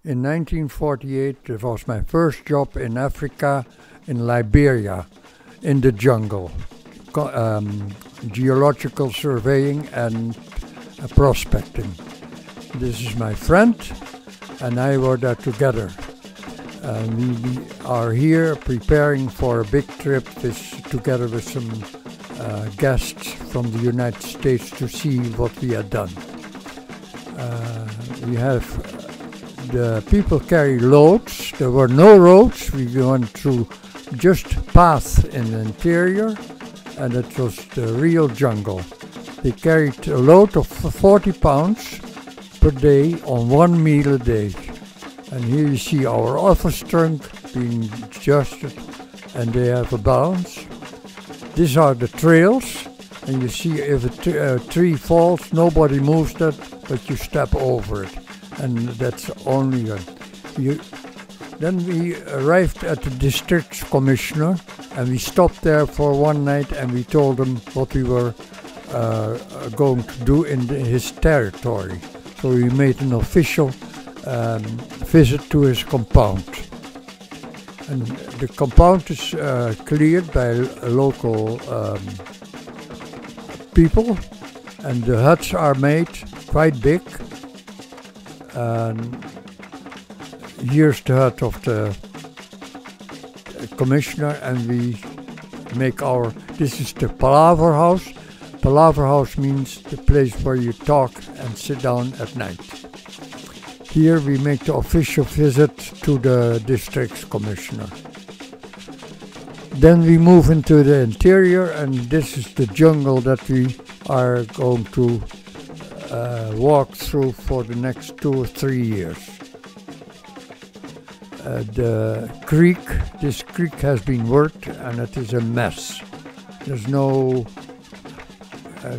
In 1948, it was my first job in Africa, in Liberia, in the jungle. Geological surveying and prospecting. This is my friend, and I were there together. We are here preparing for a big trip together with some guests from the United States to see what we had done. We have the people carry loads. There were no roads. We went through just paths in the interior, and it was the real jungle. They carried a load of 40 pounds per day on one meal a day. And here you see our office trunk being adjusted, and they have a balance. These are the trails, and you see if a tree falls, nobody moves that, but you step over it. And that's only Then we arrived at the district commissioner, and we stopped there for one night, and we told him what we were going to do in his territory. So we made an official visit to his compound. And the compound is cleared by local people, and the huts are made quite big. And here's the hut of the commissioner, and we make this is the palaver house. Palaver house means the place where you talk and sit down at night. Here we make the official visit to the district commissioner. Then we move into the interior, and this is the jungle that we are going to walk through for the next 2 or 3 years. This creek has been worked, and it is a mess. There's no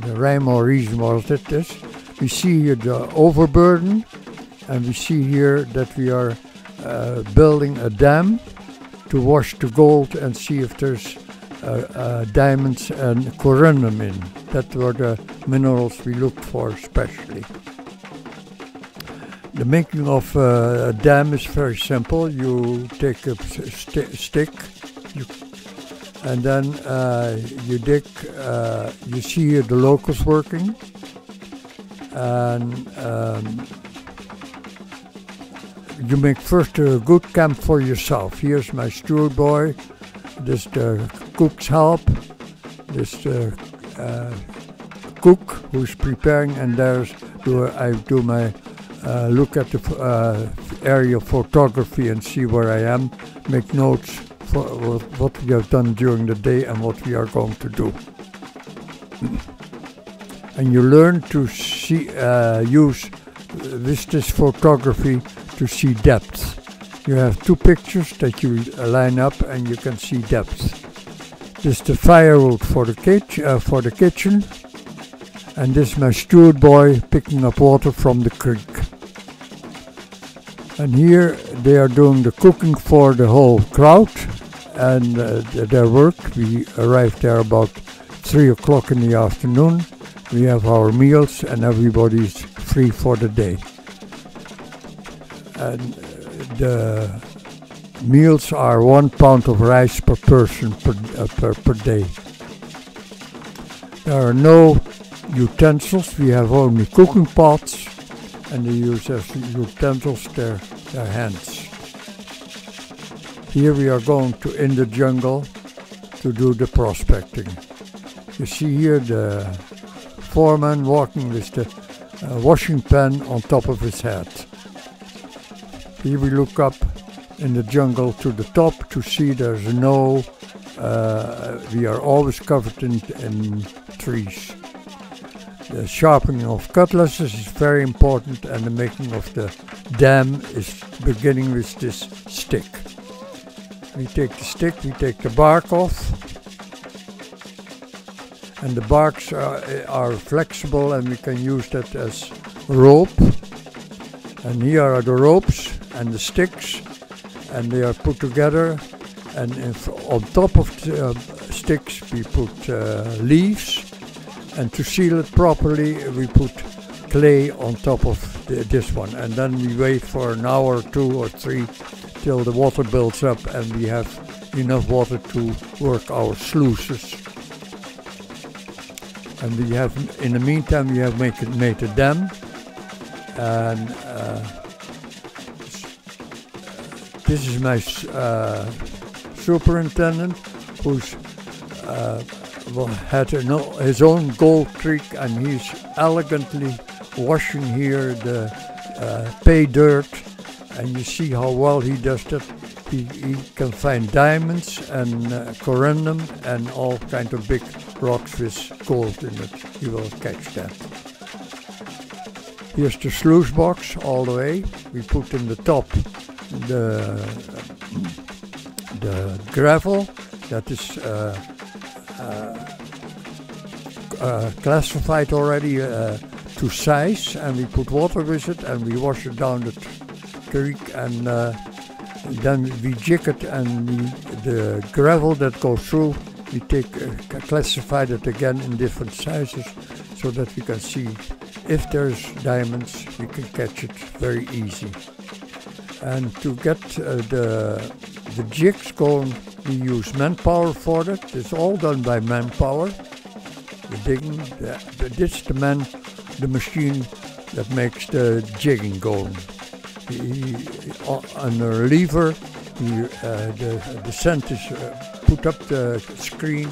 rhyme or reason what it is. We see here the overburden, and we see here that we are building a dam to wash the gold and see if there's diamonds and corundum in. That were the minerals we looked for especially. The making of a dam is very simple. You take a stick, and then you dig. You see here the locals working, and you make first a good camp for yourself. Here's my steward boy. This the cook's help. This the cook who's preparing, and I do my look at the area of photography and see where I am. Make notes for what we have done during the day and what we are going to do. And you learn to use this photography to see depth. You have 2 pictures that you line up, and you can see depth. This is the firewood for the kitchen, and this is my steward boy picking up water from the creek. And here they are doing the cooking for the whole crowd and their work. We arrived there about 3 o'clock in the afternoon. We have our meals, and everybody's free for the day. And the meals are 1 pound of rice per person per day. There are no utensils. We have only cooking pots, and they use as utensils their hands. Here we are going in the jungle to do the prospecting. You see here the foreman walking with the washing pan on top of his head. Here we look up in the jungle to the top to see there's no, we are always covered in trees. The sharpening of cutlasses is very important, and the making of the dam is beginning with this stick. We take the stick, we take the bark off, and the barks are flexible, and we can use that as rope. And here are the ropes and the sticks, and they are put together, and on top of the sticks we put leaves, and to seal it properly we put clay on top of this one. And then we wait for an hour or 2 or 3 till the water builds up and we have enough water to work our sluices. And we have, in the meantime, we have made a dam, and this is my superintendent, who's had his own gold creek, and he's elegantly washing here the pay dirt, and you see how well he does that. He can find diamonds and corundum and all kind of big rocks with gold in it. He will catch that. Here's the sluice box all the way. We put in the top the gravel that is classified already to size, and we put water with it and we wash it down the creek, and then we jig it, and the gravel that goes through, we classified it again in different sizes so that we can see if there's diamonds, we can catch it very easy. And to get the jigs going, we use manpower for that. It's all done by manpower. The digging, this is the machine that makes the jigging going. On a lever, the scent is put up the screen,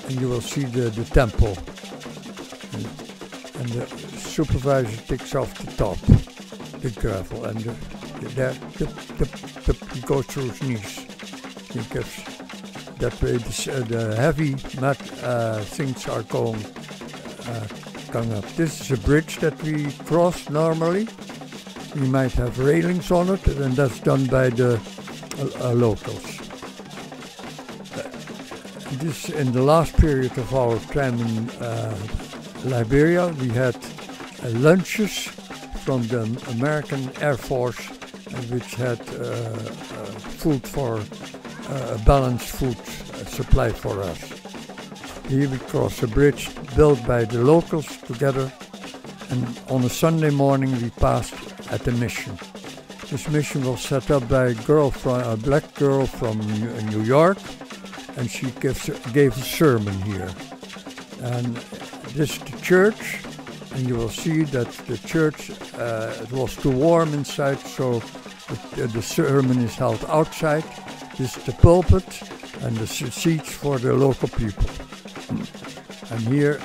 and you will see the tempo. And the supervisor takes off the top, the gravel, and he goes through his knees. He gives that way the heavy things are going up. This is a bridge that we cross normally. We might have railings on it, and that's done by the locals. This, in the last period of our time in Liberia, we had lunches from the American Air Force, which had food for a balanced food supply for us. Here we cross a bridge built by the locals together, and on a Sunday morning we passed at the mission. This mission was set up by a black girl from New York, and she gave a sermon here. And this is the church, and you will see that the church, it was too warm inside, so the sermon is held outside. This is the pulpit and the seats for the local people. And here,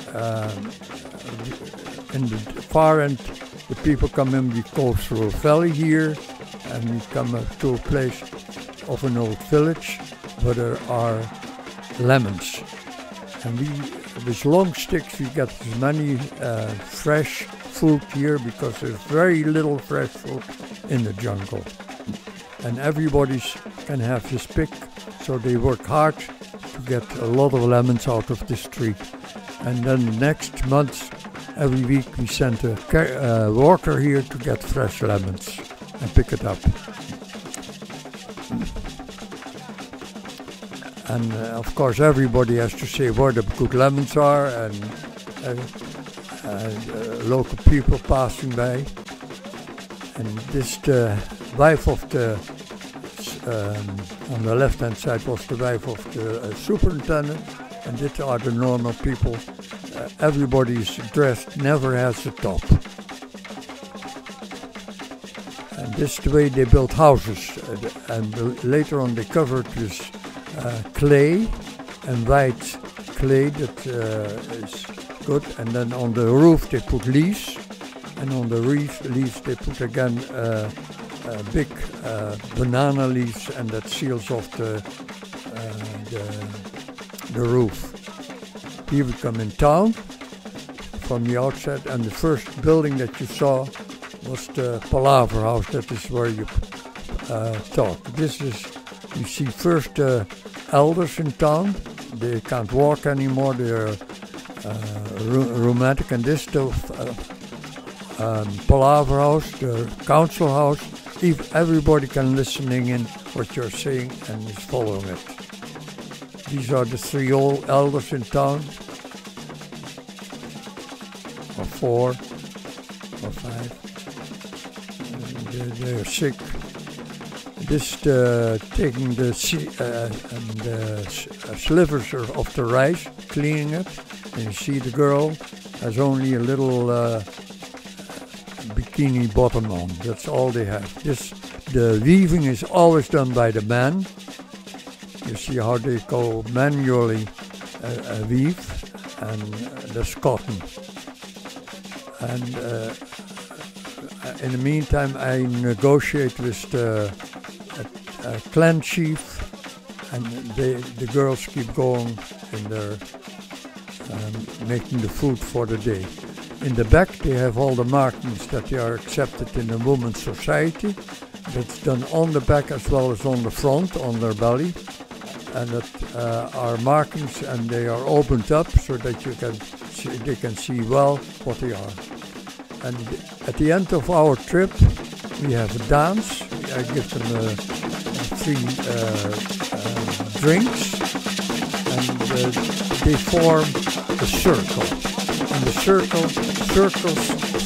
in the far end, the people come in. We go through a valley here, and we come up to a place of an old village where there are lemons. And with long sticks we get as many fresh food here, because there's very little fresh food in the jungle. And everybody can have his pick, so they work hard to get a lot of lemons out of this tree. And then the next month, every week we send a worker here to get fresh lemons and pick it up. And of course everybody has to say where the good lemons are, and local people passing by. And this the wife of the, on the left hand side was the wife of the superintendent, and these are the normal people. Everybody's dressed, never has a top. And this is the way they built houses, and later on they covered with clay and white clay that is good, and then on the roof they put leaves, and on the leaves they put again big banana leaves, and that seals off the roof. Here we come in town from the outside, and the first building that you saw was the Palaver House. That is where you talk. This is, you see first elders in town. They can't walk anymore, they're rheumatic, and this the Palaver House, the council house. Everybody can listening in what you're saying and is following it. These are the 3 old elders in town, or 4 or 5. they're sick. This taking the slivers of the rice, cleaning it, and you see the girl has only a little bikini bottom on. That's all they have. The weaving is always done by the man. You see how they go manually weave, and that's cotton. And in the meantime, I negotiate with the clan chief, and the girls keep going in their making the food for the day. In the back, they have all the markings that they are accepted in the women's society. That's done on the back as well as on the front, on their belly. And that are markings, and they are opened up so that they can see well what they are. And at the end of our trip, we have a dance. I give them 3 drinks, and they form a circle. And the circle circles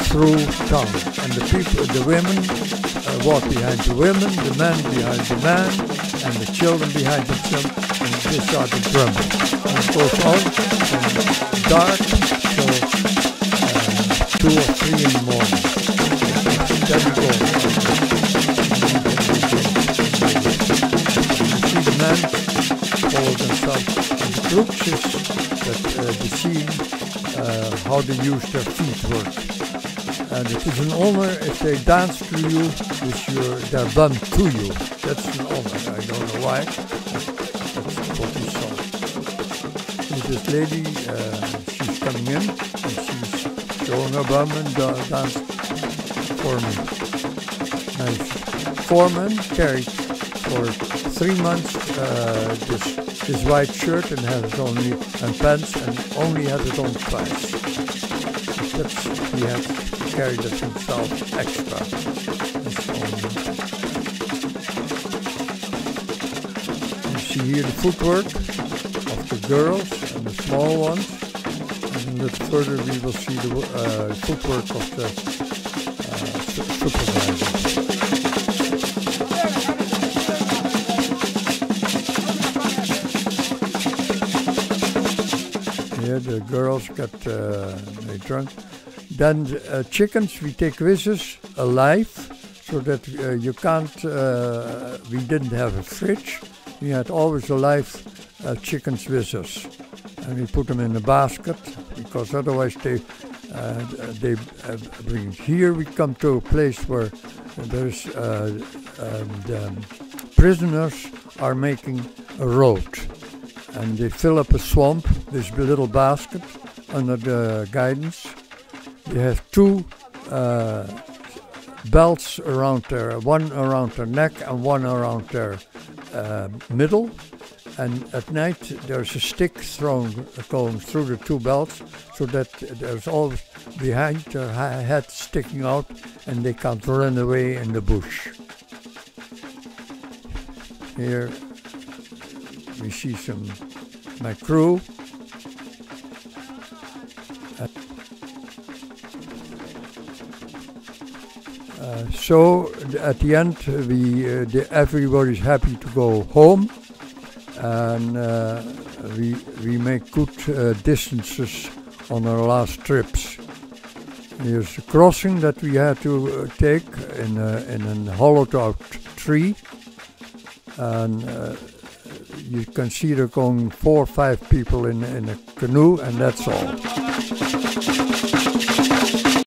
through town. And the women walk behind the women, the men behind the man, and the children behind the children, and they start to drumming. And it goes on from dark till 2 or 3 in the morning. Then we go. You see the men follow themselves. And the crux is that the scene, how they use their feet work. And it is an honor if they dance to you with their bum to you. That's an honor. I don't know why. That's what we saw. And this lady, she's coming in and she's showing her bum and dance for me. Nice. 4 men carried for 3 months this white shirt and had it only and pants and only had it on twice. He had carried it himself extra. You see here the footwork of the girls and the small ones, and a little further we will see the footwork of the supervisor. Here the girls got they drunk. Then chickens we take with us alive, so that you can't, we didn't have a fridge. We had always alive chickens with us. And we put them in a basket, because otherwise they bring it. Here we come to a place where there's the prisoners are making a road. And they fill up a swamp, this little basket, under the guidance. They have 2 belts around one around their neck and one around their middle. And at night there's a stick going through the 2 belts, so that there's always behind their head sticking out, and they can't run away in the bush. Here we see my crew. So at the end, everybody's happy to go home, and we make good distances on our last trips. Here's a crossing that we had to take in a hollowed-out tree, and you can see there going 4 or 5 people in a canoe, and that's all.